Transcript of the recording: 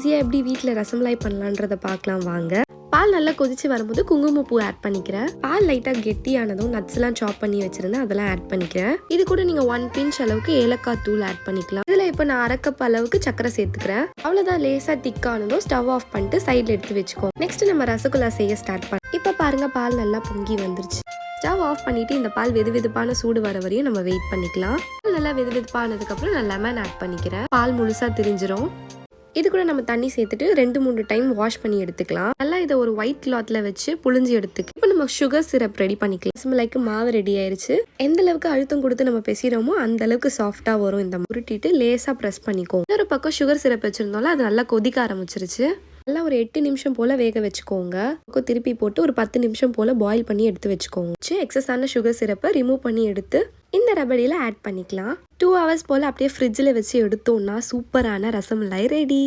ஈஸியாக எப்படி வீட்டில் ரசமலாய் பண்ணலான்றதை பார்க்கலாம் வாங்க. பால் நல்லா கொதிச்சு வரும்போது குங்குமப்பூ ஆட் பண்ணிக்கிறேன். பால் லைட்டாக கெட்டியானதும் நட்ஸ்லாம் சாப் பண்ணி வச்சிருந்தேன், அதெல்லாம் ஆட் பண்ணிக்கிறேன். இது கூட நீங்கள் 1 பிஞ்ச் அளவுக்கு ஏலக்காய் தூள் ஆட் பண்ணிக்கலாம். இதில் இப்போ நான் 1/2 கப் அளவுக்கு சக்கரை சேர்த்துக்கிறேன். அவ்வளோதான், லேசாக திக்கானதும் ஸ்டவ் ஆஃப் பண்ணிட்டு சைடில் எடுத்து வச்சுக்கோ. நெக்ஸ்ட் நம்ம ரசகுல்லா செய்ய ஸ்டார்ட் பண்ணோம். இப்போ பாருங்க, பால் நல்லா பொங்கி வந்துருச்சு. ஸ்டவ் ஆஃப் பண்ணிட்டு இந்த பால் வெதுவெதுப்பான சூடு வர வரையும் நம்ம வெயிட் பண்ணிக்கலாம். நல்லா வெதுவெதுப்பானதுக்கப்புறம் நான் லெமன் ஆட் பண்ணிக்கிறேன். பால் முழுசாக திரிஞ்சிரும். இது கூட நம்ம தண்ணி சேர்த்துட்டு 2-3 டைம் வாஷ் பண்ணி எடுத்துக்கலாம். நல்லா இதை ஒரு ஒயிட் கிளாத்ல வச்சு புழிஞ்சு எடுத்துக்கலாம். இப்போ நம்ம சுகர் சிரப் ரெடி பண்ணிக்கலாம். ரசமலாய்க்கு மாவு ரெடி ஆயிருச்சு. எந்த அளவுக்கு அழுத்தம் கொடுத்து நம்ம பெசிறோமோ அந்த அளவுக்கு சாஃப்டா வரும். இந்த உருட்டிட்டு லேசா ப்ரெஸ் பண்ணிக்கோங்க. இன்னொரு பக்கம் சுகர் சிரப் வச்சிருந்தோம்ல, அது நல்லா கொதிக்க ஆரம்பிச்சிருச்சு. நல்லா ஒரு 8 நிமிஷம் போல வேக வச்சுக்கோங்க. திருப்பி போட்டு ஒரு 10 நிமிஷம் போல பாயில் பண்ணி எடுத்து வச்சுக்கோங்க. எக்ஸஸான சுகர் சிரப்பை ரிமூவ் பண்ணி எடுத்து இந்த ரபடியில் ஆட் பண்ணிக்கலாம். 2 ஹவர்ஸ் போல் அப்படியே ஃப்ரிட்ஜில் வச்சு எடுத்தோம்னா சூப்பரான ரசமலாய் ரெடி.